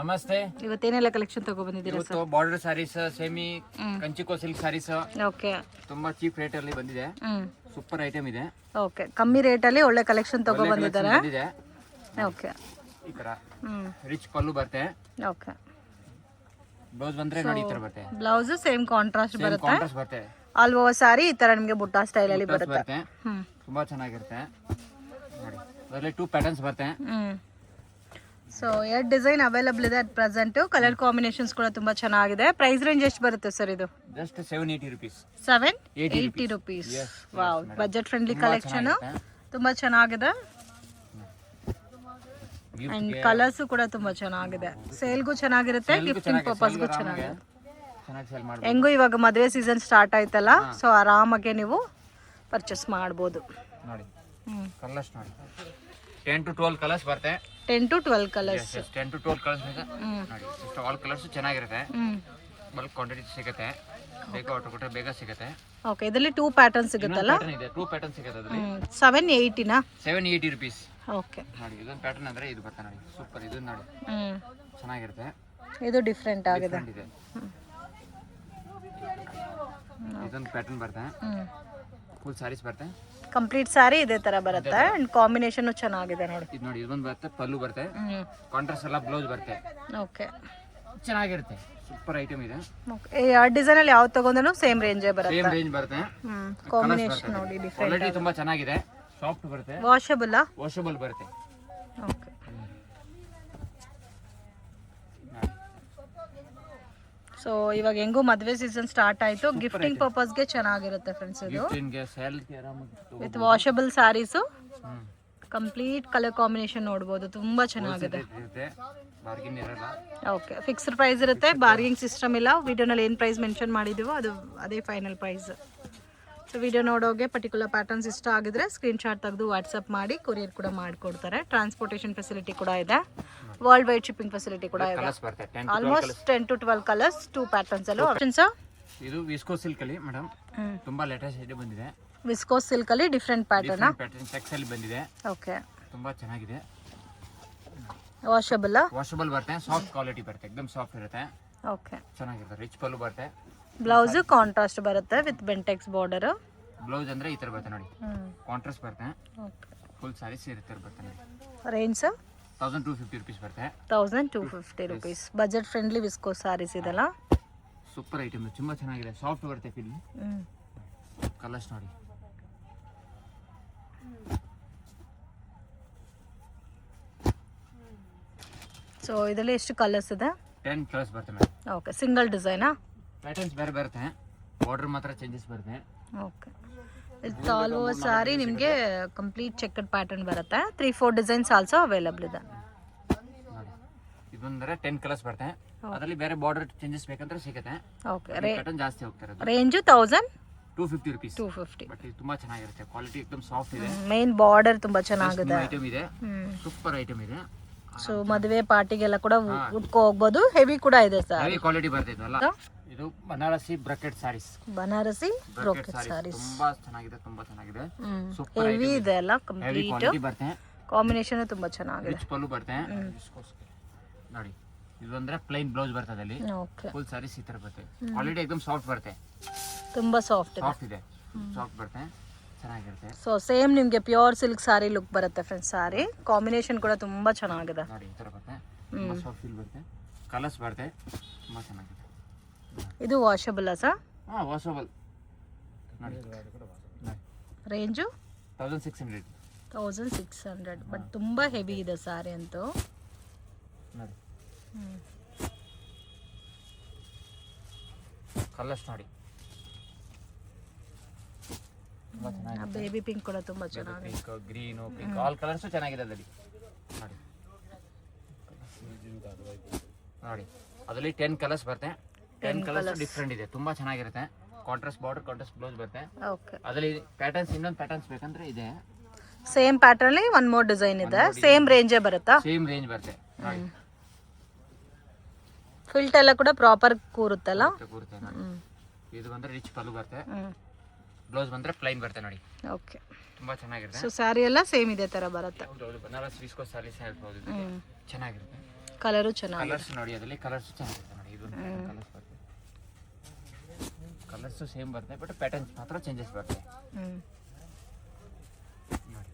ನಮಸ್ತೆ. ಇವತ್ತೇನೆಲ್ಲ ಕಲೆಕ್ಷನ್ ತಗೊಬಂದಿದ್ದೀರಾ ಇವತ್ತು ಬಾರ್ಡರ್ ಸಾರೀಸ್, ಸೆಮಿ ಕಂಚಿಕೋ ಸಿಲ್ಕ್ ಸಾರೀಸ್ ಓಕೆ ತುಂಬಾ ಚೀಪ್ ರೇಟ್ ಅಲ್ಲಿ ಬಂದಿದೆ. ಸೂಪರ್ ಐಟಮ್ ಇದೆ. ಓಕೆ, ಕಮ್ಮಿ ರೇಟ್ ಅಲ್ಲಿ ಒಳ್ಳೆ ಕಲೆಕ್ಷನ್ ತಗೊಬಂದಿದ್ದಾರೆ. ಓಕೆ, ಈ ತರ ರಿಚ್ ಪಲ್ಲು ಬರುತ್ತೆ. ಓಕೆ, ಬ್ಲೌಸ್ ಬಂದ್ರೆ ನೋಡಿ ಈ ತರ ಬರುತ್ತೆ. ಬ್ಲೌಸ್ ಸೇಮ್ ಕಾಂಟ್ರಾಸ್ಟ್ ಬರುತ್ತೆ. ಆಲ್ ಓವರ್ ಸಾರಿ ಈ ತರ ನಿಮಗೆ ಬುಟ್ಟ ಸ್ಟೈಲ್ ಅಲ್ಲಿ ಬರುತ್ತೆ. ತುಂಬಾ ಚೆನ್ನಾಗಿರುತ್ತೆ ನೋಡಿ. ಅದರಲ್ಲಿ 2 ಪ್ಯಾಟರ್ನ್ಸ್ ಬರುತ್ತೆ. ಸೊ 2 ಡಿಸೈನ್ ಅವೈಲಬಲ್ ಇದೆ ಅಟ್ ಪ್ರೆಸೆಂಟ್. ಕಲರ್ ಕಾಂಬಿನೇಷನ್ಸ್ ಕೂಡ ತುಂಬಾ ಚೆನ್ನಾಗಿದೆ. ಪ್ರೈಸ್ ರೇಂಜ್ ಎಷ್ಟು ಬರುತ್ತೆ ಸರ್ ಇದು? Just 780 rupees. 780 rupees. Wow, budget friendly collection ತುಂಬಾ ಚೆನ್ನಾಗಿದೆ. ಅಂಡ್ ಕಲರ್ಸ್ ಕೂಡ ತುಂಬಾ ಚೆನ್ನಾಗಿದೆ. ಸೇಲ್ಗೂ ಚೆನ್ನಾಗಿರುತ್ತೆ, ಗಿಫ್ಟಿಂಗ್ ಪರ್ಪಸ್ಗೂ ಚೆನ್ನಾಗಿದೆ. ಹೆಂಗೂ ಇವಾಗ ಮದುವೆ ಸೀಸನ್ ಸ್ಟಾರ್ಟ್ ಆಯ್ತಲ್ಲ, ಸೊ ಆರಾಮಾಗಿ ನೀವು ಪರ್ಚೇಸ್ ಮಾಡ್ಬೋದು. ನೋಡಿ ಕಲರ್ಸ್ ನೋಡಿ, 10 to 12 ಕಲರ್ಸ್ ಬರುತ್ತೆ. 10 to 12 ಕಲರ್ಸ್. 10 to 12 ಕಲರ್ಸ್ ಇದೆ ನೋಡಿ. ಇಷ್ಟು ಆಲ್ ಕಲರ್ಸ್ ಚೆನ್ನಾಗಿರುತ್ತೆ. ಬಲ್ಕ್ ಕ್ವಾಂಟಿಟಿ ಸಿಗುತ್ತೆ. ಬೇಗ ಆರ್ಡರ್ ಕೊಟ್ಟರೆ ಬೇಗ ಸಿಗುತ್ತೆ. ಓಕೆ, ಇದರಲ್ಲಿ 2 ಪ್ಯಾಟರ್ನ್ ಸಿಗುತ್ತಲ್ಲ? 2 ಪ್ಯಾಟರ್ನ್ ಸಿಗುತ್ತೆ ಅದರಲ್ಲಿ. 780 ನಾ? 780 rupees. ಓಕೆ ನೋಡಿ, ಇದೊಂದು ಪ್ಯಾಟರ್ನ್ ಅಂದ್ರೆ ಇದು ಬರುತ್ತೆ ನೋಡಿ. ಸೂಪರ್, ಇದು ನೋಡಿ ಚೆನ್ನಾಗಿರುತ್ತೆ. ಇದು ಡಿಫರೆಂಟ್ ಆಗಿದೆ. ಇದೊಂದು ಪ್ಯಾಟರ್ನ್ ಬರುತ್ತೆ. ಫುಲ್ ಸಾರೀಸ್ ಬರುತ್ತೆ. ಕಂಪ್ಲೀಟ್ ಸಾರಿ ಇದೇ ತರ ಬರುತ್ತೆ. ಅಂಡ್ ಕಾಂಬಿನೇಷನ್ ಚೆನ್ನಾಗಿದೆ ನೋಡಿ. ಇದು ನೋಡಿ, ಇದೊಂದು ಬರುತ್ತೆ, ಪಲ್ಲು ಬರುತ್ತೆ, ಕಾಂಟ್ರಾಸ್ಟ್ ಎಲ್ಲ ಬ್ಲೌಸ್ ಬರುತ್ತೆ. ಓಕೆ, ಚೆನ್ನಾಗಿರುತ್ತೆ. ಸೂಪರ್ ಐಟಮ್ ಇದೆ. ಓಕೆ, ಈ ಡಿಸೈನ್ ಅಲ್ಲಿ ಯಾವ್ದು ತಗೊಂಡ್ರು ಸೇಮ್ ರೇಂಜ್ ಬರುತ್ತೆ. ಸೇಮ್ ರೇಂಜ್ ಬರುತ್ತೆ. ಕಾಂಬಿನೇಷನ್ ನೋಡಿ ಡಿಫರೆಂಟ್. ಕ್ವಾಲಿಟಿ ತುಂಬಾ ಚೆನ್ನಾಗಿದೆ. ಸಾಫ್ಟ್ ಬರುತ್ತೆ. ವಾಷಬಲ್ ಬರುತ್ತೆ. ಓಕೆ, ಸೊ ಇವಾಗ ಹೆಂಗೂ ಮದುವೆ ಸೀಸನ್ ಸ್ಟಾರ್ಟ್ ಆಯ್ತು. ಗಿಫ್ಟಿಂಗ್ ಪರ್ಪಸ್ಗೆ ಚೆನ್ನಾಗಿರುತ್ತೆ ಫ್ರೆಂಡ್ಸ್. ಇದು with washable saris, complete colour combination ನೋಡ್ಬೋದು. ತುಂಬಾ ಚೆನ್ನಾಗಿದೆ. ಓಕೆ, ಫಿಕ್ಸ್ಡ್ ಪ್ರೈಸ್ ಇರುತ್ತೆ, ಬಾರ್ಗಿಂಗ್ ಸಿಸ್ಟಮ್ ಇಲ್ಲ. ವಿಡಿಯೋನಲ್ಲಿ ಏನು ಪ್ರೈಸ್ ಮೆನ್ಷನ್ ಮಾಡಿದೀವೋ ಅದು ಅದೇ ಫೈನಲ್ ಪ್ರೈಸ್. ಸೊ ವಿಡಿಯೋ ನೋಡೋಗೆ ಪರ್ಟಿಕ್ಯುಲರ್ ಪ್ಯಾಟರ್ನ್ಸ್ ಇಷ್ಟ ಆಗಿದ್ರೆ ಸ್ಕ್ರೀನ್ಶಾಟ್ ತೆಗೆದು ವಾಟ್ಸಪ್ ಮಾಡಿ ಕೊರಿಯರ್ ಕೂಡ ಮಾಡಿಕೊಡ್ತಾರೆ. ಟ್ರಾನ್ಸ್ಪೋರ್ಟೇಷನ್ ಫೆಸಿಲಿಟಿ ಕೂಡ ಇದೆ. ವರ್ಲ್ಡ್ ವೈಡ್ ಶಿಪ್ಪಿಂಗ್ ಫೆಸಿಲಿಟಿ ಕೂಡ ಇದೆ. ಆಲ್ಮೋಸ್ಟ್ 10 to 12 ಕಲರ್ಸ್, 2 ಪ್ಯಾಟರ್ನ್ಸ್ ಅಲ್ಲೂ ಆಪ್ಷನ್ಸ್. ಇದು ವಿಸ್ಕೋ ಸಿಲ್ಕ್ ಅಲ್ಲಿ ಮೇಡಮ್ ತುಂಬಾ ಲೇಟೆಸ್ಟ್ ಐಟಮ್ ಬಂದಿದೆ. ವಿಸ್ಕೋ ಸಿಲ್ಕ್ ಅಲ್ಲಿ ಡಿಫರೆಂಟ್ ಪ್ಯಾಟರ್ನ್ ಚೆಕ್ಸ್ ಅಲ್ಲಿ ಬಂದಿದೆ. ಓಕೆ, ತುಂಬಾ ಚೆನ್ನಾಗಿದೆ. ವಾಷಬಲ್ ಬರುತ್ತೆ. ಸಾಫ್ಟ್ ಕ್ವಾಲಿಟಿ ಬರುತ್ತೆ, एकदम ಸಾಫ್ಟ್ ಇರುತ್ತೆ. ಓಕೆ, ಚೆನ್ನಾಗಿರುತ್ತೆ. ರಿಚ್ ಪಲ್ಲು ಬರುತ್ತೆ. ಬ್ಲೌಸ್ ಕಾಂಟ್ರಾಸ್ಟ್ ಬರುತ್ತೆ ವಿತ್ ಬೆಂಟೆಕ್ಸ್ ಬಾರ್ಡರ್. ಬ್ಲೌಸ್ ಅಂದ್ರೆ ಈ ತರ ಬರುತ್ತೆ ನೋಡಿ. ಕಾಂಟ್ರಾಸ್ಟ್ ಬರುತ್ತೆ. ಓಕೆ, ಫುಲ್ ಸಾರೀಸ್ ಇರುತ್ತೆ ಬರುತ್ತೆ ನೋಡಿ. ರೇಂಜ್ 1250 rupees ಬರುತ್ತೆ. 1250 rupees. Budget friendly viscose saris ಇದೆಲ್ಲ. ಸೂಪರ್ ಐಟಮ್, ತುಂಬಾ ಚೆನ್ನಾಗಿದೆ. ಸಾಫ್ಟ್ ಬರುತ್ತೆ ಫೀಲ್. ಕಲರ್ಸ್ ನೋಡಿ. ಸೊ ಇದರಲ್ಲಿ ಎಷ್ಟು ಕಲರ್ಸ್ ಇದೆ? 10 ಕಲರ್ಸ್ ಬರುತ್ತೆ ಮೇಡಮ್. ಓಕೆ, ಸಿಂಗಲ್ ಡಿಸೈನಾ? ಪ್ಯಾಟರ್ನ್ಸ್ ಬೇರೆ ಬರುತ್ತೆ. ಬಾರ್ಡರ್ ಮಾತ್ರ ಚೇಂಜಸ್ ಬರುತ್ತೆ. ಓಕೆ, ಇದು ಆಲ್ ಓವರ್ ಸಾರಿ ನಿಮಗೆ ಕಂಪ್ಲೀಟ್ ಚೆಕ್ಡ್ ಪ್ಯಾಟರ್ನ್ ಬರುತ್ತೆ. 3-4 ಡಿಸೈನ್ಸ್ ಆಲ್ಸೋ ಅವೈಲಬಲ್ ಇದೆ. ನೋಡಿ, ಇದೊಂದ್ರೆ 10 ಕಲರ್ಸ್ ಬರುತ್ತೆ. ಅದರಲ್ಲಿ ಬೇರೆ ಬಾರ್ಡರ್ ಚೇಂಜಸ್ ಬೇಕಂದ್ರೆ ಸಿಗುತ್ತೆ. ಓಕೆ, ಪ್ಯಾಟರ್ನ್ ಜಾಸ್ತಿ ಹೋಗ್ತಾರೆ. Range 1250 rupees. 250. ಬಟ್ ಇದು ತುಂಬಾ ಚೆನ್ನಾಗಿರುತ್ತೆ. ಕ್ವಾಲಿಟಿ एकदम ಸಾಫ್ಟ್ ಇದೆ. ಮೇನ್ ಬಾರ್ಡರ್ ತುಂಬಾ ಚೆನ್ನಾಗಿದೆ. ಐಟಮ್ ಇದೆ. ಸೂಪರ್ ಐಟಮ್ ಇದೆ. ಸೊ ಮದುವೆ ಪಾರ್ಟಿಗೆಲ್ಲ ಕೂಡ ಉಟ್ಕೋ ಹೋಗ್ಬೋದು. ಹೆವಿ ಕೂಡ ಇದೆ ಸರ್. ಹೆವಿ ಕ್ವಾಲಿಟಿ ಬರ್ತೈತೆ ಅಲ್ಲ. ಇದು ಬನಾರಸಿ ಬ್ರಾಕೆಟ್ ಸಾರೀಸ್. ಬನಾರಸಿ ಬ್ರಾಕೆಟ್ ಸಾರೀಸ್ ತುಂಬಾ ಚೆನ್ನಾಗಿದೆ. ತುಂಬಾ ಚೆನ್ನಾಗಿದೆ. ಸೂಪರ್ ಹೆವಿ ಇದೆ ಅಲ್ಲ. ಕಂಪ್ಲೀಟ್ ಬರುತ್ತೆ. ಕಾಂಬಿನೇಷನ್ ತುಂಬಾ ಚೆನ್ನಾಗಿದೆ. ರಿಚ್ ಪಲ್ಲು ಬರುತ್ತೆ ನೋಡಿ. ಇದು ಅಂದ್ರೆ ಪ್ಲೈನ್ ಬ್ಲೌಸ್ ಬರ್ತದೆ ಅಲ್ಲಿ. ಫುಲ್ ಸಾರೀಸ್ ಈ ತರ ಬರುತ್ತೆ. ಕ್ವಾಲಿಟಿ एकदम ಸಾಫ್ಟ್ ಬರುತ್ತೆ. ತುಂಬಾ ಸಾಫ್ಟ್ ಇದೆ. ಸಾಫ್ಟ್ ಬರುತ್ತೆ, ಚೆನ್ನಾಗಿರುತ್ತೆ. ಸೊ ಸೇಮ್ ನಿಮಗೆ ಪ್ಯೂರ್ ಸಿಲ್ಕ್ ಸಾರಿ ಲುಕ್ ಬರುತ್ತೆ ಫ್ರೆಂಡ್ಸ್. ಸಾರಿ ಕಾಂಬಿನೇಷನ್ ಕೂಡ ತುಂಬಾ ಚೆನ್ನಾಗಿದೆ ನೋಡಿ. ಈ ತರ ಬರುತ್ತೆ. ತುಂಬಾ ಸಾಫ್ಟ್ ಫೀಲ್ ಬರುತ್ತೆ. ಕಲರ್ಸ್ ಬರುತ್ತೆ. ತುಂಬಾ ಚೆನ್ನಾಗಿದೆ. ಇದು ವಾಷಬಲ್ ಸರ್? ವಾಷಬಲ್ ನೋಡಿ. ರೇಂಜ್ 1600. 1600. ಬಟ್ ತುಂಬಾ ಹೆವಿ ಇದೆ ಸಾರಿ ಅಂತೂ ನೋಡಿ. ಕಲರ್ಸ್ ನೋಡಿ. ಬೇಬಿ ಪಿಂಕ್ ಕೂಡ ತುಂಬಾ ಚೆನ್ನಾಗಿದೆ. Pink, green, pink all colours ಚೆನ್ನಾಗಿದೆ ಅದರಲ್ಲಿ ನೋಡಿ. ನೋಡಿ, ಅದರಲ್ಲಿ 10 ಕಲರ್ಸ್ ಬರುತ್ತೆ. 10 ಕಲರ್ಸ್ ಡಿಫರೆಂಟ್ ಇದೆ. ತುಂಬಾ ಚೆನ್ನಾಗಿರುತ್ತೆ. ಕಾಂಟ್ರಾಸ್ಟ್ ಬಾರ್ಡರ್, ಕಾಂಟ್ರಾಸ್ಟ್ ಬ್ಲೌಸ್ ಬರುತ್ತೆ. ಓಕೆ, ಅದರಲ್ಲಿ ಪ್ಯಾಟರ್ನ್ಸ್, ಇನ್ನೊಂದು ಪ್ಯಾಟರ್ನ್ಸ್ ಬೇಕಂದ್ರೆ ಇದೆ. ಸೇಮ್ ಪ್ಯಾಟರ್ನ್ ಅಲ್ಲಿ ಒನ್ ಮೋರ್ ಡಿಸೈನ್ ಇದೆ. ಸೇಮ್ ರೇಂಜ್ ಬರುತ್ತಾ? ಸೇಮ್ ರೇಂಜ್ ಬರುತ್ತೆ ನೋಡಿ. ಫಿಲ್ಟ್ ಎಲ್ಲ ಕೂಡ ಪ್ರಾಪರ್ ಕೂರುತ್ತಲ್ಲ. ಇದು ಬಂದ್ರೆ ರಿಚ್ ಪಲ್ಲು ಬರುತ್ತೆ. ಬ್ಲೌಸ್ ಬಂದ್ರೆ ಪ್ಲೈನ್ ಬರುತ್ತೆ ನೋಡಿ. ಓಕೆ, ತುಂಬಾ ಚೆನ್ನಾಗಿರುತ್ತೆ. ಸೊ ಸ್ಯಾರಿ ಎಲ್ಲ ಸೇಮ್ ಇದೆ ತರ ಬರುತ್ತೆ. ಹೌದು, ಬನಾರಸ್ ವಿಸ್ಕೋ ಸಾರೀಸ್ ಹೇಳ್ಬೋದು. ಚೆನ್ನಾಗಿರುತ್ತೆ. ಕಲರು ಚೆನ್ನಾಗಿದೆ. ಕಲರ್ಸ್ ನೋಡಿ, ಅದರಲ್ಲಿ ಕಲರ್ಸ್ ಚೆನ್ನಾಗಿರುತ್ತೆ ನೋಡಿ. ಇದು ಕಲರ್ಸ್ ಬರ್ತದೆ, ಕಲರ್ಸ್ ಸೇಮ್ ಬರ್ತದೆ, ಬಟ್ ಪ್ಯಾಟರ್ನ್ಸ್ ಮಾತ್ರ ಚೇಂಜಸ್ ಬರ್ತದೆ ನೋಡಿ.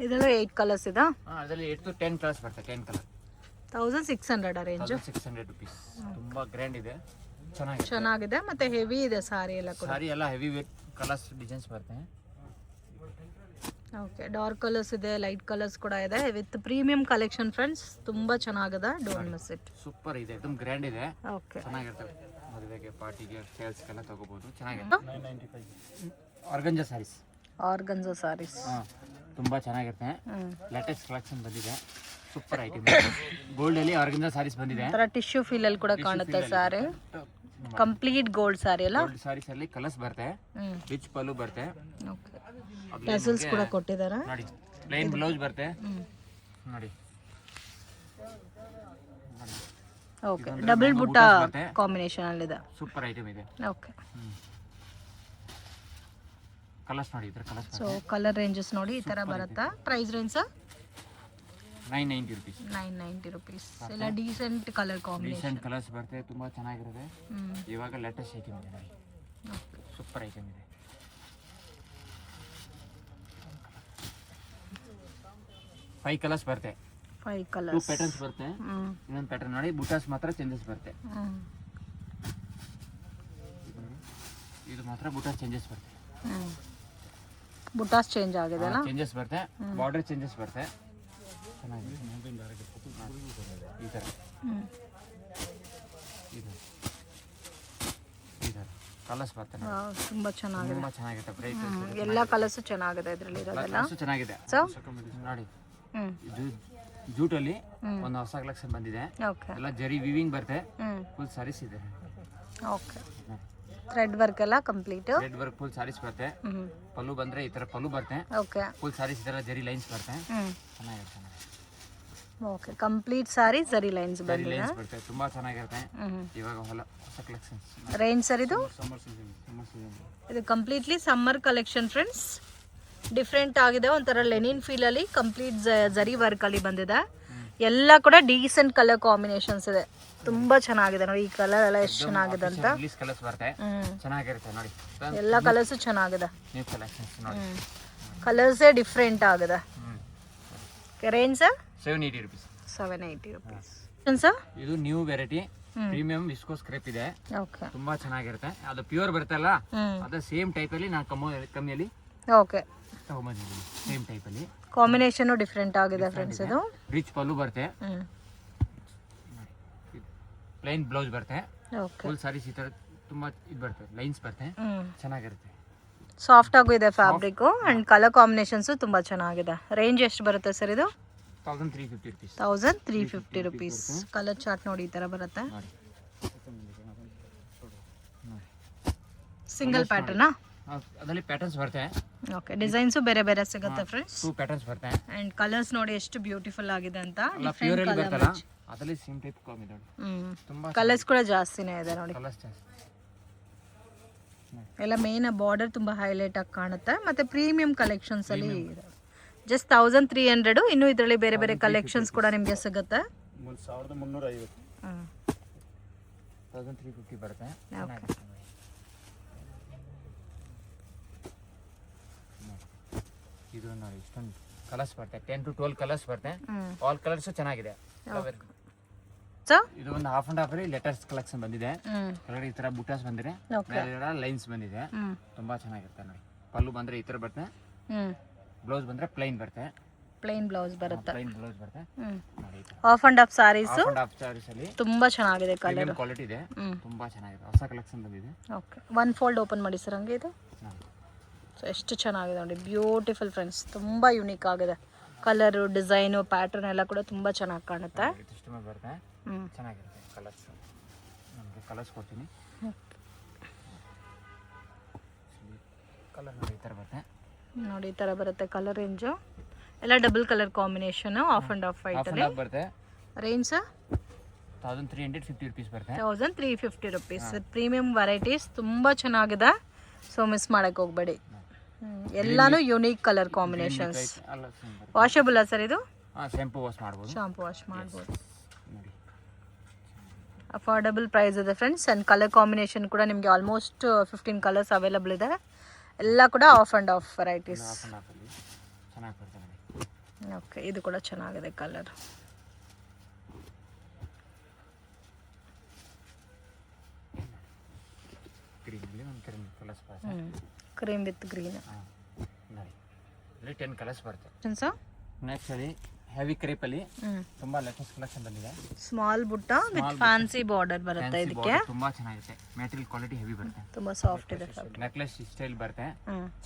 ಇದೆಲ್ಲ 8 ಕಲರ್ಸ್ ಇದಾ? ಅದರಲ್ಲಿ 8 to 10 ಕಲರ್ಸ್ ಬರ್ತದೆ. 10 ಕಲರ್ 1600 ರೇಂಜ್, 1600 rupees. ತುಂಬಾ ಗ್ರ್ಯಾಂಡ್ ಇದೆ, ಚೆನ್ನಾಗಿದೆ. ಮತ್ತೆ ಹೆವಿ ಇದೆ ಸಾರಿ ಎಲ್ಲ ಕೂಡ. ಸಾರಿ ಎಲ್ಲ ಹೆವಿ ವೇಟ್ ಕಲರ್ಸ್ ಡಿಸೈನ್ಸ್ ಬರ್ತದೆ. ಓಕೆ, ಡಾರ್ಕ್ ಕಲರ್ಸ್ ಇದೆ, ಲೈಟ್ ಕಲರ್ಸ್ ಕೂಡ ಇದೆ, ವಿತ್ ಪ್ರೀಮಿಯಂ ಕಲೆಕ್ಷನ್ ಫ್ರೆಂಡ್ಸ್. ತುಂಬಾ ಚೆನ್ನಾಗಿದೆ, ಡೋಂಟ್ ಮಿಸ್ ಇಟ್. ಸೂಪರ್ ಇದೆ, एकदम ಗ್ರ್ಯಾಂಡ್ ಇದೆ. ಓಕೆ, ಚೆನ್ನಾಗಿರ್ತವೆ. ಮದುವೆಗೆ, ಪಾರ್ಟಿಗೆ, ಸೇಲ್ಸ್ಗೆಲ್ಲ ತಗೋಬಹುದು. ಚೆನ್ನಾಗಿದೆ. 995 ಆರ್ಗಂಜಾ ಸಾರೀಸ್. ಆರ್ಗನ್ಜಾ ಸಾರೀಸ್ ತುಂಬಾ ಚೆನ್ನಾಗಿರುತ್ತೆ. ಲೇಟೆಸ್ಟ್ ಕಲೆಕ್ಷನ್ ಬಂದಿದೆ, ಸೂಪರ್ ಐಟಮ್. ಗೋಲ್ಡ್ ಅಲ್ಲಿ ಆರ್ಗಂಜಾ ಸಾರೀಸ್ ಬಂದಿದೆ. ತರ ಟಿಶ್ಯೂ ಫೀಲ್ ಅಲ್ಲಿ ಕೂಡ ಕಾಣುತ್ತೆ ಸಾರಿ. ಕಂಪ್ಲೀಟ್ ಗೋಲ್ಡ್ ಸಾರಿ ಅಲ್ಲ? ಗೋಲ್ಡ್ ಸಾರೀಸ್ ಅಲ್ಲಿ ಕಲರ್ಸ್ ಬರುತ್ತೆ, ರಿಚ್ ಪಲ್ಲು ಬರುತ್ತೆ. ಓಕೆ, ಟಸಲ್ಸ್ ಕೂಡ ಕೊಟ್ಟಿದ್ದಾರೆ ನೋಡಿ. ಪ್ಲೇನ್ ಬ್ಲೌಸ್ ಬರುತ್ತೆ ನೋಡಿ. ಓಕೆ, ಡಬಲ್ ಬುಟ್ಟ ಕಾಂಬಿನೇಷನ್ ಅಲ್ಲಿ ಇದೆ. ಸೂಪರ್ ಐಟಮ್ ಇದೆ. ಓಕೆ, ಕಲರ್ಸ್ ನೋಡಿ, ಇದ್ರ ಕಲರ್ಸ್. ಸೊ ಕಲರ್ ರೇಂಜಸ್ ನೋಡಿ ಈ ತರ ಬರುತ್ತಾ. Price range sir 990 rupees. 990 rupees. ಎಲ್ಲ decent colour combination, decent colours ಬರುತ್ತೆ, ತುಂಬಾ ಚೆನ್ನಾಗಿರುತ್ತೆ. ಇವಾಗ ಲೇಟೆಸ್ಟ್ ಐಟಮ್ ಇದೆ ನೋಡಿ, ಸೂಪರ್ ಐಟಮ್ ಇದೆ. ಫೈವ್ ಕಲರ್ಸ್ ಬರುತ್ತೆ, 5 2 ಕಲರ್ಸ್ ಪ್ಯಾಟರ್ನ್ಸ್ ಬರುತ್ತೆ. ಇನ್ನೊಂದು ಪ್ಯಾಟರ್ನ್ ನೋಡಿ, ಬುಟಾಸ್ ಮಾತ್ರ ಚೇಂಜಸ್ ಬರುತ್ತೆ. ಇದು ಮಾತ್ರ ಬುಟಾಸ್ ಚೇಂಜಸ್ ಬರುತ್ತೆ. ಬುಟಾಸ್ ಚೇಂಜ್ ಆಗಿದೆ ಅಲ್ಲ? ಚೇಂಜಸ್ ಬರುತ್ತೆ, ಬಾರ್ಡರ್ ಚೇಂಜಸ್ ಬರುತ್ತೆ. ಚೆನ್ನಾಗಿದೆ. ಈ ಥರ ಇದು ಈ ಥರ ಕಲರ್ಸ್ ಬರ್ತದೆ. ತುಂಬಾ ಚೆನ್ನಾಗಿದೆ, ತುಂಬಾ ಚೆನ್ನಾಗಿದೆ. ಬ್ರೈಟ್ ಎಲ್ಲ ಕಲರ್ಸ್ ಚೆನ್ನಾಗಿದೆ ಇದರಲ್ಲಿ ಇರೋದೆಲ್ಲ. ಚೆನ್ನಾಗಿದೆ ನೋಡಿ. ಇದು ಜೂಟಲ್ಲಿ ಒಂದು ಹೊಸ ಕಲೆಕ್ಷನ್ ಬಂದಿದೆ. ಓಕೆ, ಎಲ್ಲ ಜರಿ ವಿವಿಂಗ್ ಬರುತ್ತೆ, ಫುಲ್ ಸಾರೀಸ್ ಇದೆ. ಓಕೆ, ಥ್ರೆಡ್ ವರ್ಕ್ ಎಲ್ಲ complete. Red work full saris ಬರುತ್ತೆ. ಪಲ್ಲು ಬಂದ್ರೆ ಈ ತರ ಪಲ್ಲು ಬರುತ್ತೆ. ಓಕೆ, ಫುಲ್ ಸಾರೀಸ್ ಇದೆಲ್ಲ ಜರಿ ಲೈನ್ಸ್ ಬರುತ್ತೆ. ಚೆನ್ನಾಗಿರುತ್ತೆ. ಓಕೆ, ಕಂಪ್ಲೀಟ್ ಸಾರಿ ಜರಿ ಲೈನ್ಸ್ ಬಂದಿದೆ. ಲೈನ್ಸ್ ಬರುತ್ತೆ, ತುಂಬಾ ಚೆನ್ನಾಗಿರುತ್ತೆ. ಇವಾಗ ಹೊಸ ಕಲೆಕ್ಷನ್ಸ್. ರೇಂಜ್ ಸರ್ ಇದು? Summer season. ಇದು completely summer collection friends. Different ಆಗಿದೆ, ಒಂಥರ ಲೆನಿನ್ ಫೀಲ್ ಅಲ್ಲಿ ಕಂಪ್ಲೀಟ್ ಜರಿ ವರ್ಕ್ ಅಲ್ಲಿ ಬಂದಿದೆ. ಎಲ್ಲ ಕೂಡ ಡೀಸೆಂಟ್ ಕಲರ್ ಕಾಂಬಿನೇಷನ್ಸ್ ಇದೆ, ತುಂಬಾ ಚೆನ್ನಾಗಿದೆ ನೋಡಿ. ಈ ಕಲರ್ ಎಲ್ಲ ಎಷ್ಟು ಚೆನ್ನಾಗಿದೆ ಅಂತ. ಇಂಗ್ಲಿಷ್ ಕಲರ್ಸ್ ಬರುತ್ತೆ, ಚೆನ್ನಾಗಿರುತ್ತೆ ನೋಡಿ. ಎಲ್ಲ ಕಲರ್ಸ್ ಚೆನ್ನಾಗಿದೆ, ನ್ಯೂ ಕಲೆಕ್ಷನ್ಸ್ ನೋಡಿ. ಕಲರ್ಸ್ ಡಿಫ್ರೆಂಟ್ ಆಗಿದೆ. Range sir 780 rupees. 780 rupees. Sir ಇದು new variety premium viscose crepe ಇದೆ. ಓಕೆ, ತುಂಬಾ ಚೆನ್ನಾಗಿರುತ್ತೆ. ಅದು ಪ್ಯೂರ್ ಬರುತ್ತಲ್ಲ, ಅದು ಸೇಮ್ ಟೈಪ್ ಅಲ್ಲಿ ನಾನು ಕಮ್ಮಿಯಲ್ಲಿ ಓಕೆ ತಗೊಂಡ್ಬಂದಿದ್ದೀನಿ. ಸೇಮ್ ಟೈಪ್ ಅಲ್ಲಿ ಕಾಂಬಿನೇಷನ್ ಡಿಫ್ರೆಂಟ್ ಆಗಿದೆ ಫ್ರೆಂಡ್ಸ್. ಇದು ರಿಚ್ ಪಲ್ಲು ಬರುತ್ತೆ, ಪ್ಲೈನ್ ಬ್ಲೌಸ್ ಬರುತ್ತೆ, ಓಕೆ, ಫುಲ್ ಸಾರೀಸ್ ಈ ತರ ತುಂಬಾ ಇದು ಬರುತ್ತೆ, ಲೈನ್ಸ್ ಬರುತ್ತೆ, ಚೆನ್ನಾಗಿರುತ್ತೆ. ಸಾಫ್ಟ್ ಆಗೂ ಇದೆ ಫ್ಯಾಬ್ರಿಕ್ ಅಂಡ್ ಕಲರ್ ಕಾಂಬಿನೇಷನ್ಸ್ ತುಂಬಾ ಚೆನ್ನಾಗಿದೆ. ರೇಂಜ್ ಎಷ್ಟು ಬರುತ್ತೆ ಸರ್ ಇದು? 1350 rupees. 1350 rupees. ಕಲರ್ ಚಾರ್ಟ್ ನೋಡಿ ಈ ತರ ಬರುತ್ತೆ. ಸಿಂಗಲ್ ಪ್ಯಾಟರ್ನ್ ಅದರಲ್ಲಿ ಪ್ಯಾಟರ್ನ್ಸ್ ಬರುತ್ತೆ. ಓಕೆ, ಡಿಸೈನ್ಸ್ ಬೇರೆ ಬೇರೆ ಸಿಗುತ್ತೆ ಫ್ರೆಂಡ್ಸ್. 2 ಪ್ಯಾಟರ್ನ್ಸ್ ಬರುತ್ತೆ. ಅಂಡ್ ಕಲರ್ಸ್ ನೋಡಿ ಎಷ್ಟು ಬ್ಯೂಟಿಫುಲ್ ಆಗಿದೆ ಅಂತ. ಪ್ಯೂರ್ ಅಲ್ಲಿ ಬರ್ತಲ್ಲ, ಅದರಲ್ಲಿ ಸೇಮ್ ಟೈಪ್ ಕಾಮ್ ಇದೆ. ತುಂಬಾ ಕಲರ್ಸ್ ಕೂಡ ಜಾಸ್ತಿನೇ ಇದೆ ನೋಡಿ. ಕಲರ್ಸ್ ಜಾಸ್ತಿ ಎಲ್ಲ ಮೇನ್ ಬಾರ್ಡರ್ ತುಂಬಾ ಹೈಲೈಟ್ ಆಗಿ ಕಾಣುತ್ತೆ. ಮತ್ತೆ ಪ್ರೀಮಿಯಂ ಕಲೆಕ್ಷನ್ಸ್ ಅಲ್ಲಿ ಜಸ್ಟ್ 1300. ಇನ್ನು ಇದರಲ್ಲಿ ಬೇರೆ ಬೇರೆ ಕಲೆಕ್ಷನ್ಸ್ ಕೂಡ ನಿಮಗೆ ಸಿಗುತ್ತೆ. 1350 ಬರುತ್ತೆ. ಇದು ನೋಡಿ, ಇಷ್ಟೊಂದು ಕಲರ್ಸ್ ಬರುತ್ತೆ, 10 to 12 ಕಲರ್ಸ್ ಬರುತ್ತೆ. ಆಲ್ ಕಲರ್ಸ್ ಚೆನ್ನಾಗಿದೆ. ಇದು ಒಂದು ಹಾಫ್ ಅಂಡ್ ಹಾಫ್ ಅಲ್ಲಿ ಲೆಟರ್ಸ್ ಕಲೆಕ್ಷನ್ ಬಂದಿದೆ. ಕೆಳಗಡೆ ಈ ತರ ಬುಟಾಸ್ ಬಂದಿದೆ, ಲೈನ್ಸ್ ಬಂದಿದೆ, ತುಂಬಾ ಚೆನ್ನಾಗಿರುತ್ತೆ ನೋಡಿ. ಪಲ್ಲು ಬಂದ್ರೆ ಈ ತರ ಬರುತ್ತೆ, ಬ್ಲೌಸ್ ಬಂದ್ರೆ ಪ್ಲೈನ್ ಬರುತ್ತೆ. ಪ್ಲೈನ್ ಬ್ಲೌಸ್ ಬರುತ್ತೆ, ಪ್ಲೈನ್ ಬ್ಲೌಸ್ ಬರುತ್ತೆ ನೋಡಿ. Half and half saris half saris ಅಲ್ಲಿ ತುಂಬಾ ಚೆನ್ನಾಗಿದೆ, ಕಲರ್ ಕ್ವಾಲಿಟಿ ಇದೆ, ತುಂಬಾ ಚೆನ್ನಾಗಿದೆ. ಹೊಸ ಕಲೆಕ್ಷನ್ ಬಂದಿದೆ. ಓಕೆ, ಒನ್ ಫೋಲ್ಡ್ ಓಪನ್ ಮಾಡಿ ಸರ್ ಹಂಗೆ. ಇದು ಸೊ ಎಷ್ಟು ಚೆನ್ನಾಗಿದೆ ನೋಡಿ, ಬ್ಯೂಟಿಫುಲ್ ಫ್ರೆಂಡ್ಸ್. ತುಂಬಾ ಯೂನಿಕ್ ಆಗಿದೆ. ಕಲರು, ಡಿಸೈನು, ಪ್ಯಾಟರ್ನ್ ಎಲ್ಲ ಕೂಡ ತುಂಬಾ ಚೆನ್ನಾಗಿ ಕಾಣುತ್ತೆ. ಬರುತ್ತೆ, ಚೆನ್ನಾಗಿರುತ್ತೆ. ಕಲರ್ಸ್ ನಮಗೆ ಕಲರ್ಸ್ ಕೊಡ್ತೀನಿ. ಕಲರ್ ನೋಡಿ ಈ ಥರ ಬರುತ್ತೆ ನೋಡಿ, ಈ ಥರ ಬರುತ್ತೆ ಕಲರ್ ರೇಂಜು. ಎಲ್ಲ double colour combination, of and of white ಅಲ್ಲಿ ಬರುತ್ತೆ. ರೇಂಜ್ 1350 rupees ಬರುತ್ತೆ. 1350 rupees. ಪ್ರೀಮಿಯಂ ವೆರೈಟೀಸ್ ತುಂಬಾ ಚೆನ್ನಾಗಿದೆ, ಸೊ ಮಿಸ್ ಮಾಡಕ್ಕೆ ಹೋಗ್ಬೇಡಿ. ಎಲ್ಲಾನು unique colour combinations. Washable sir ಇದು? ಶಾಂಪೂ ವಾಶ್ ಮಾಡ್ಬೋದು. ಶಾಂಪೂ ವಾಶ್ ಮಾಡ್ಬೋದು. ನೋಡಿ ಅಫೋರ್ಡಬಲ್ ಪ್ರೈಸ್ ಇದೆ ಫ್ರೆಂಡ್ಸ್. ಆ್ಯಂಡ್ ಕಲರ್ ಕಾಂಬಿನೇಷನ್ ಕೂಡ ನಿಮಗೆ ಆಲ್ಮೋಸ್ಟ್ 15 ಕಲರ್ಸ್ ಅವೈಲಬಲ್ ಇದೆ. ಎಲ್ಲ ಕೂಡ ಆಫ್ ಆ್ಯಂಡ್ ಆಫ್ ವೆರೈಟೀಸ್. ಚೆನ್ನಾಗಿ ಬರ್ತದೆ ನೋಡಿ. ಓಕೆ, ಇದು ಕೂಡ ಚೆನ್ನಾಗಿದೆ ಕಲರ್. ಗ್ರೀನಲ್ಲಿ ಒಂದು ಕಲರ್ಸ್ ಬರುತ್ತೆ. Cream with green. ನೋಡಿ ಇಲ್ಲಿ 10 ಕಲರ್ಸ್ ಬರುತ್ತೆ. ಸರ್ ನೆಕ್ಸ್ಟ್ ಅಲ್ಲಿ ಹೆವಿ ಕ್ರೇಪಲ್ಲಿ ತುಂಬಾ ಲೇಟೆಸ್ಟ್ ಕಲೆಕ್ಷನ್ ಬಂದಿದೆ. ಸ್ಮಾಲ್ ಬುಟ್ಟ ವಿತ್ ಫ್ಯಾನ್ಸಿ ಬಾರ್ಡರ್ ಬರುತ್ತೆ ಇದಕ್ಕೆ. ತುಂಬಾ ಚೆನ್ನಾಗಿರುತ್ತೆ. ಮೆಟೀರಿಯಲ್ ಕ್ವಾಲಿಟಿ ಹೆವಿ ಬರುತ್ತೆ. ತುಂಬಾ ಸಾಫ್ಟ್ ಇದೆ. ನೆಕ್ಲೆಸ್ ಸ್ಟೈಲ್ ಬರುತ್ತೆ.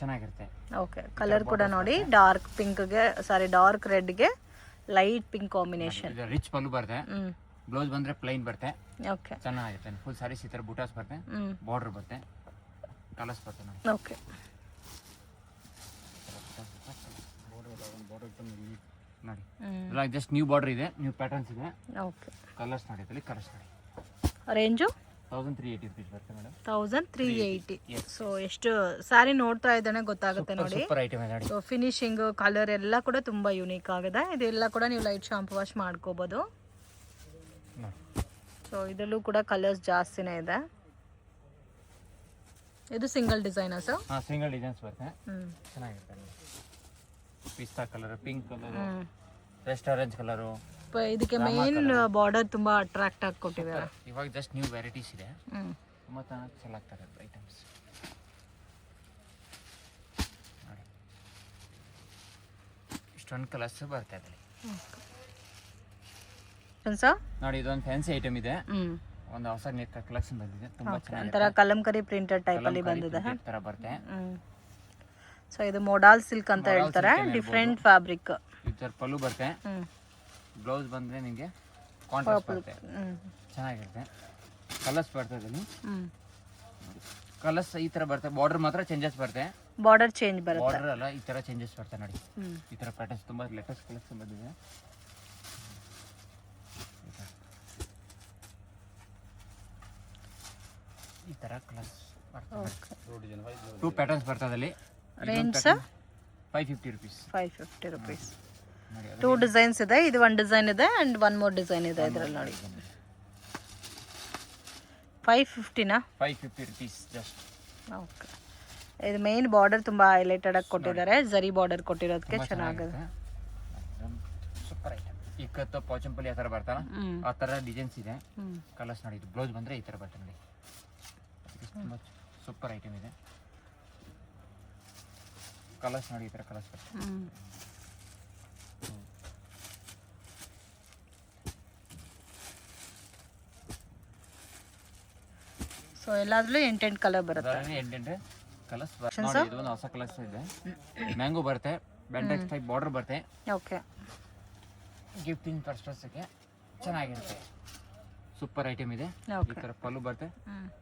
ಚೆನ್ನಾಗಿರುತ್ತೆ. ಓಕೆ, ಕಲರ್ ಕೂಡ ನೋಡಿ ಡಾರ್ಕ್ ಪಿಂಕ್ ಗೆ ಡಾರ್ಕ್ ರೆಡ್ ಗೆ ಲೈಟ್ ಪಿಂಕ್ ಕಾಂಬಿನೇಷನ್. ಇದು ರಿಚ್ ಪಲ್ಲು ಬರುತ್ತೆ. ಬ್ಲೌಸ್ ಬಂದ್ರೆ ಪ್ಲೈನ್ ಬರುತ್ತೆ. ಓಕೆ, ಚೆನ್ನಾಗಿರುತ್ತೆ. ಫುಲ್ ಸಾರೀಸ್ ಈ ತರ ಬೂಟಾಸ್ ಬರುತ್ತೆ. ಬಾರ್ಡರ್ ಬರುತ್ತೆ. ಕಲರ್ಸ್ ಬರುತ್ತೆ ನೋಡಿ. ಓಕೆ, ನೋಡಿ ಎಲ್ಲ ಜಸ್ಟ್ ನ್ಯೂ ಬಾರ್ಡರ್ ಇದೆ, ನ್ಯೂ ಪ್ಯಾಟರ್ನ್ಸ್ ಇದೆ. ಓಕೆ, ಕಲರ್ಸ್ ನೋಡಿ. ಇಲ್ಲಿ ಕಲರ್ಸ್ ನೋಡಿ. ರೇಂಜು 1380 rupees ಬರುತ್ತೆ ಮೇಡಮ್. 1380. ಸೊ ಎಷ್ಟು ಸ್ಯಾರಿ ನೋಡ್ತಾ ಇದ್ದಾನೆ ಗೊತ್ತಾಗುತ್ತೆ ನೋಡಿ. ಸೂಪರ್ ಐಟಮ್ ಇದೆ ನೋಡಿ. ಸೊ ಫಿನಿಶಿಂಗ್ ಕಲರ್ ಎಲ್ಲ ಕೂಡ ತುಂಬಾ ಯೂನಿಕ್ ಆಗಿದೆ. ಇದೆಲ್ಲ ಕೂಡ ನೀವು ಲೈಟ್ ಶಾಂಪು ವಾಶ್ ಮಾಡ್ಕೋಬಹುದು. ಸೊ ಇದರಲ್ಲೂ ಕೂಡ ಕಲರ್ಸ್ ಜಾಸ್ತಿನೇ ಇದೆ. ಇದು ಸಿಂಗಲ್ ಡಿಸೈನಾ ಸರ್? ಸಿಂಗಲ್ ಡಿಸೈನ್ಸ್ ಬರುತ್ತೆ. ಚೆನ್ನಾಗಿರುತ್ತೆ. ಪಿಸ್ತಾ colour, pink colour, rest orange colour. ಇದಕ್ಕೆ ಮೇನ್ ಬಾರ್ಡರ್ ತುಂಬಾ ಅಟ್ರಾಕ್ಟ್ ಆಗಿ ಕೊಟ್ಟಿದ್ದಾರೆ. ಇವಾಗ ಜಸ್ಟ್ ನ್ಯೂ ವೆರೈಟೀಸ್ ಇದೆ. ತುಂಬಾ ಚೆನ್ನಾಗಿ ಸೆಲ್ ಆಗ್ತಾರೆ ಐಟಮ್ಸ್. ನೋಡಿ ಇಷ್ಟೊಂದು ಕಲರ್ಸ್ ಬರ್ತಾ ಇದೆ ನೋಡಿ. ಇದೊಂದು ಫ್ಯಾನ್ಸಿ ಐಟಮ್ ಇದೆ. ಒಂದು ಹೊಸ ಕಲೆಕ್ಷನ್ ಬಂದಿದೆ. ತುಂಬಾ ಚೆನ್ನಾಗಿದೆ. ಒಂಥರ ಕಲಂಕರಿ ಪ್ರಿಂಟೆಡ್ ಟೈಪ್ ಅಲ್ಲಿ ಬಂದಿದೆ. ತರ ಬರುತ್ತೆ. ಸೊ ಇದು ಮೋಡಾಲ್ ಸಿಲ್ಕ್ ಅಂತ ಹೇಳ್ತಾರೆ. Different fabric. ಇದರ ಪಲ್ಲು ಬರುತ್ತೆ. ಬ್ಲೌಸ್ ಬಂದ್ರೆ ನಿಮಗೆ ಕಾಂಟ್ರಾಸ್ಟ್ ಬರುತ್ತೆ. ಚೆನ್ನಾಗಿರುತ್ತೆ. ಕಲರ್ಸ್ ಬರ್ತದೆ. ಕಲರ್ಸ್ ಈ ತರ ಬರುತ್ತೆ. ಬಾರ್ಡರ್ ಮಾತ್ರ ಚೇಂಜಸ್ ಬರುತ್ತೆ. ಬಾರ್ಡರ್ ಚೇಂಜ್ ಬರುತ್ತೆ. ಬಾರ್ಡರ್ ಅಲ್ಲ, ಈ ತರ ಚೇಂಜಸ್ ಬರುತ್ತೆ ನೋಡಿ. ಈ ತರ ಪ್ಯಾಟರ್ನ್ಸ್ ತುಂಬಾ ಲೇಟೆಸ್ಟ್ ಕಲೆಕ್ಷನ್ ಬಂದಿದೆ. ಈ ತರ ಕಲರ್ಸ್ ಬರ್ತದೆ. 2 ಪ್ಯಾಟರ್ನ್ಸ್ ಬರ್ತದೆ ಅಲ್ಲಿ. Range 550 rupees. 550 rupees. 2 ಡಿಸೈನ್ಸ್ ಇದೆ. ಇದು 1 ಡಿಸೈನ್ ಇದೆ ಅಂಡ್ 1 ಮೋರ್ ಡಿಸೈನ್ ಇದೆ ಇದರಲ್ಲಿ ನೋಡಿ. 550 ನಾ? 550 rupees just. ಓಕೆ, ಇದು ಮೇನ್ ಬಾರ್ಡರ್ ತುಂಬಾ ಹೈಲೈಟೆಡ್ ಆಗಿ ಕೊಟ್ಟಿದ್ದಾರೆ. ಜರಿ ಬಾರ್ಡರ್ ಕೊಟ್ಟಿರೋದಕ್ಕೆ ಚೆನ್ನಾಗಿದೆ. Super item. ಇಕ್ಕತ್ತು ಪೋಚಂಪಲ್ಲಿ ಆ ತರ ಬರ್ತಾರ, ಆ ತರ ಡಿಸೈನ್ಸ್ ಇದೆ. ಕಲರ್ಸ್ ನೋಡಿ. ಇದು ಬ್ಲೌಸ್ ಬಂದ್ರೆ ಈ ತರ ಬರುತ್ತೆ ನೋಡಿ. ತುಂಬಾ ಸೂಪರ್ ಐಟಮ್ ಇದೆ. ಕಲರ್ಸ್ ನೋಡಿ. ಈ ತರ ಕಲರ್ಸ್ ಬರುತ್ತೆ. ಸೊ ಎಲ್ಲಾದ್ರೂ 8 ಕಲರ್ ಬರುತ್ತೆ. 8 ಕಲರ್ಸ್ ನೋಡಿ. ಇದು ಒಂದು ಹೊಸ ಕಲರ್ಸ್ ಇದೆ. ಮ್ಯಾಂಗೋ ಬರುತ್ತೆ. ಬೆಂಡೆಕ್ಸ್ ಟೈಪ್ ಬಾರ್ಡರ್ ಬರುತ್ತೆ. ಓಕೆ, ಗಿಫ್ಟಿಂಗ್ ಪರ್ಪಸ್ಗೆ ಚೆನ್ನಾಗಿರುತ್ತೆ. ಸೂಪರ್ ಐಟಮ್ ಇದೆ. ಈ ತರ ಪಲ್ಲು ಬರುತ್ತೆ.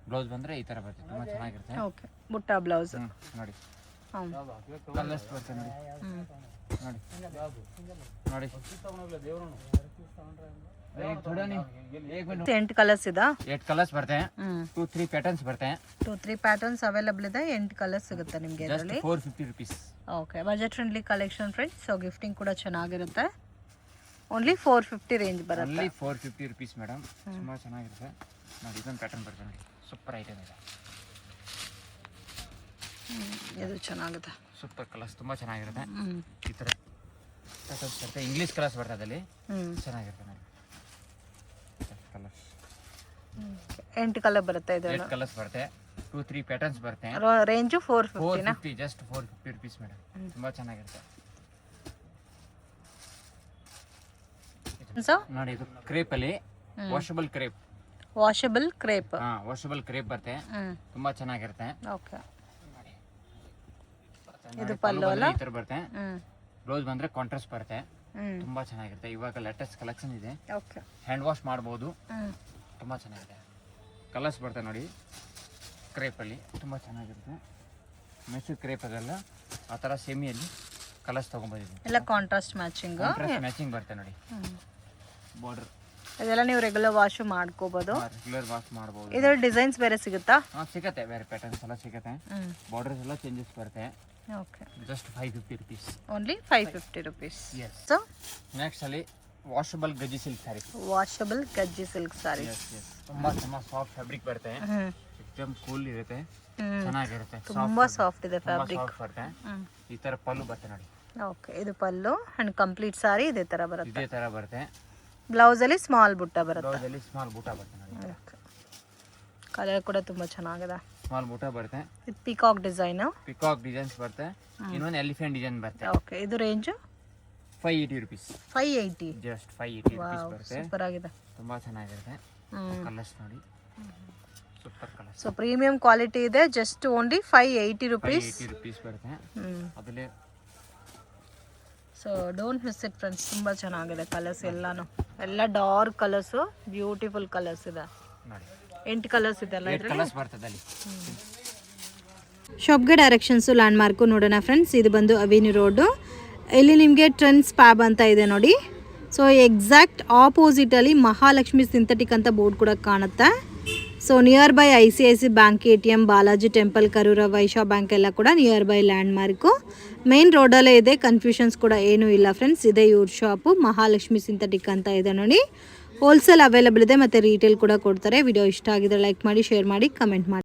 ಬ್ಲೌಸ್ ಬಂದ್ರೆ ಈ ತರ ಬರುತ್ತೆ. ತುಂಬಾ ಚೆನ್ನಾಗಿರುತ್ತೆ. ಓಕೆ, ಬುಟ್ಟ ಬ್ಲೌಸ್ ನೋಡಿ. ಕಲರ್ಸ್ ಬರುತ್ತೆ ನೋಡಿ. ನೋಡಿ ನೋಡಿ. 8 ಕಲರ್ಸ್ ಇದೆ. 8 ಕಲರ್ಸ್ ಬರುತ್ತೆ. 2-3 ಪ್ಯಾಟರ್ನ್ಸ್ ಬರುತ್ತೆ. 2-3 ಪ್ಯಾಟರ್ನ್ಸ್ ಅವೈಲಬಲ್ ಇದೆ. 8 ಕಲರ್ಸ್ ಸಿಗುತ್ತೆ ನಿಮಗೆ ಇದರಲ್ಲಿ. 450 rupees. Okay, budget friendly collection friends. So gifting ಕೂಡ ಚೆನ್ನಾಗಿರುತ್ತೆ. ಓನ್ಲಿ 450 ರೇಂಜ್ ಬರುತ್ತೆ. Only 450 rupees madam. ತುಂಬಾ ಚೆನ್ನಾಗಿರುತ್ತೆ ನೋಡಿ. ಇದೊಂದು ಪ್ಯಾಟರ್ನ್ ಬರುತ್ತೆ ನೋಡಿ. ಸೂಪರ್ ಐಟಮ್ ಇದೆ. ಇದು ಚೆನ್ನಾಗಿದೆ. ಸೂಪರ್ ಕಲರ್ಸ್ ತುಂಬಾ ಚೆನ್ನಾಗಿರುತ್ತೆ. ಈ ತರ ಪ್ಯಾಟರ್ನ್ಸ್ ಬರುತ್ತೆ. ಇಂಗ್ಲಿಷ್ ಕಲರ್ಸ್ ಬರ್ತದೆ ಅದಲ್ಲಿ. ಚೆನ್ನಾಗಿರುತ್ತೆ ನೋಡಿ. ಕಲರ್ಸ್ 8 ಕಲರ್ ಬರುತ್ತೆ. ಇದು 8 ಕಲರ್ಸ್ ಬರುತ್ತೆ. 2-3 ಪ್ಯಾಟರ್ನ್ಸ್ ಬರುತ್ತೆ. ರೇಂಜು 450 ನಾ? Just 450 rupees madam. ತುಂಬಾ ಚೆನ್ನಾಗಿರುತ್ತೆ ನೋಡಿ. ಇದು ಕ್ರೇಪ್ ಅಲ್ಲಿ washable crepe. Washable crepe. Washable crepe ಬರುತ್ತೆ. ತುಂಬಾ ಚೆನ್ನಾಗಿರುತ್ತೆ. ಓಕೆ, ಇದು ಪಲ್ಲು ಅಲ್ಲ? ಈ ತರ ಬರುತ್ತೆ. ಬ್ಲೌಸ್ ಬಂದ್ರೆ ಕಾಂಟ್ರಾಸ್ಟ್ ಬರುತ್ತೆ. ತುಂಬಾ ಚೆನ್ನಾಗಿರುತ್ತೆ. ಇವಾಗ ಲೇಟೆಸ್ಟ್ ಕಲೆಕ್ಷನ್ ಇದೆ. ಓಕೆ, ಹ್ಯಾಂಡ್ ವಾಶ್ ಮಾಡಬಹುದು. ತುಂಬಾ ಚೆನ್ನಾಗಿದೆ. ಕಲರ್ಸ್ ಬರುತ್ತೆ ನೋಡಿ. ಕ್ರೇಪ್ ಅಲ್ಲಿ ತುಂಬಾ ಚೆನ್ನಾಗಿರುತ್ತೆ. ಮೆಸೂರ್ ಕ್ರೇಪ್ ಅದೆಲ್ಲ ಆ ತರ ಸೆಮಿಯಲ್ಲಿ ಕಲರ್ಸ್ ತಗೊಂಡ್ಬಂದಿದ್ದೀನಿ. ಎಲ್ಲ ಕಾಂಟ್ರಾಸ್ಟ್ ಮ್ಯಾಚಿಂಗ್. ಮ್ಯಾಚಿಂಗ್ ಬರುತ್ತೆ ನೋಡಿ. ಬಾರ್ಡರ್ ಇದೆಲ್ಲ ನೀವು ರೆಗ್ಯುಲರ್ ವಾಶ್ ಮಾಡ್ಕೋಬಹುದು. ರೆಗ್ಯುಲರ್ ವಾಶ್ ಮಾಡಬಹುದು. ಇದರ ಡಿಸೈನ್ಸ್ ಬೇರೆ ಸಿಗುತ್ತಾ? ಸಿಗುತ್ತೆ. ಬೇರೆ ಪ್ಯಾಟರ್ನ್ಸ್ ಎಲ್ಲ ಸಿಗುತ್ತೆ. ಬಾರ್ಡರ್ಸ್ ಎಲ್ಲ ಚೇಂಜಸ್ ಬರುತ್ತೆ. Okay just 550 rupees. Only 550 rupees. Yes. So next ಅಲ್ಲಿ washable Gajji silk sari. Washable Gajji silk sari. ತುಂಬಾ ಸಾಫ್ಟ್ ಫ್ಯಾಬ್ರಿಕ್ ಬರುತ್ತೆ, ಎಕ್ದಮ್ ಕೂಲ್ ಇರುತ್ತೆ, ಚೆನ್ನಾಗಿರುತ್ತೆ, ತುಂಬಾ ಸಾಫ್ಟ್ ಇದೆ ಫ್ಯಾಬ್ರಿಕ್. ಸಾಫ್ಟ್ ಬರುತ್ತೆ. ಈ ತರ ಪಲ್ಲು ಬರುತ್ತೆ ನೋಡಿ. ಓಕೆ, ಇದು ಪಲ್ಲು ಅಂಡ್ ಕಂಪ್ಲೀಟ್ ಸಾರಿ ಇದೇ ತರ ಬರುತ್ತೆ. ಇದೇ ತರ ಬರುತ್ತೆ. ಬ್ಲೌಸ್ ಅಲ್ಲಿ ಸ್ಮಾಲ್ ಬುಟ್ಟ ಬರುತ್ತೆ. ಬ್ಲೌಸ್ ಅಲ್ಲಿ ಸ್ಮಾಲ್ ಬೂಟ ಬರುತ್ತೆ ನೋಡಿ. ಕಲರ್ ಕೂಡ ತುಂಬಾ ಚೆನ್ನಾಗಿದೆ. ಸ್ಮಾಲ್ ಬೂಟ ಬರುತ್ತೆ. ಇದು ಪಿಕಾಕ್ ಡಿಸೈನ್. ಪಿಕಾಕ್ ಡಿಸೈನ್ಸ್ ಬರುತ್ತೆ. ಇನ್ನೊಂದು ಎಲಿಫೆಂಟ್ ಡಿಸೈನ್ ಬರುತ್ತೆ. ಓಕೆ, ಇದು ರೇಂಜ್ 580 ರುಪೀಸ್. 580. ಜಸ್ಟ್ 580 ರುಪೀಸ್ ಬರುತ್ತೆ. ಸೂಪರ್ ಆಗಿದೆ. ತುಂಬಾ ಚೆನ್ನಾಗಿರುತ್ತೆ. ಕಲರ್ಸ್ ನೋಡಿ, super colours. So premium quality ಇದೆ. Just only 580 rupees. 580 ರುಪೀಸ್ ಬರುತ್ತೆ. ಅದರಲ್ಲಿ so don't miss it friends. ತುಂಬ ಚೆನ್ನಾಗಿದೆ ಕಲರ್ಸ್ ಎಲ್ಲಾನು. ಎಲ್ಲ ಡಾರ್ಕ್ ಕಲರ್ಸು, ಬ್ಯೂಟಿಫುಲ್ ಕಲರ್ಸ್ ಇದೆ ನೋಡಿ. 8 ಕಲರ್ಸ್ ಇದೆ ಅಲ್ಲ 8 ಕಲರ್ಸ್ ಬರ್ತದೆ ಅಲ್ಲಿ. ಶಾಪ್ಗೆ ಡೈರೆಕ್ಷನ್ಸು ಲ್ಯಾಂಡ್ ಮಾರ್ಕು ನೋಡೋಣ ಫ್ರೆಂಡ್ಸ್. ಇದು ಬಂದು ಅವೆನ್ಯೂ ರೋಡು. ಇಲ್ಲಿ ನಿಮಗೆ ಟ್ರೆಂಡ್ಸ್ ಪ್ಯಾಬ್ ಅಂತ ಇದೆ ನೋಡಿ. ಸೊ ಎಕ್ಸಾಕ್ಟ್ ಆಪೋಸಿಟಲ್ಲಿ ಮಹಾಲಕ್ಷ್ಮಿ ಸಿಂಥೆಟಿಕ್ ಅಂತ ಬೋರ್ಡ್ ಕೂಡ ಕಾಣುತ್ತೆ. So near by ICICI bank, ATM, Balaji temple, Karur Vysya bank ಎಲ್ಲ ಕೂಡ near by landmark. Main ರೋಡಲ್ಲೇ ಇದೆ, ಕನ್ಫ್ಯೂಷನ್ಸ್ ಕೂಡ ಏನೂ ಇಲ್ಲ ಫ್ರೆಂಡ್ಸ್. ಇದೆ ಇವ್ರ ಶಾಪು, ಮಹಾಲಕ್ಷ್ಮಿ ಸಿಂಥೆಟಿಕ್ ಅಂತ ಇದೆ ನೋಡಿ. ಹೋಲ್ಸೇಲ್ ಅವೈಲೇಬಲ್ ಇದೆ ಮತ್ತು ರೀಟೇಲ್ ಕೂಡ ಕೊಡ್ತಾರೆ. ವಿಡಿಯೋ ಇಷ್ಟ ಆಗಿದ್ರೆ ಲೈಕ್ ಮಾಡಿ, ಶೇರ್ ಮಾಡಿ, ಕಮೆಂಟ್ ಮಾಡಿ.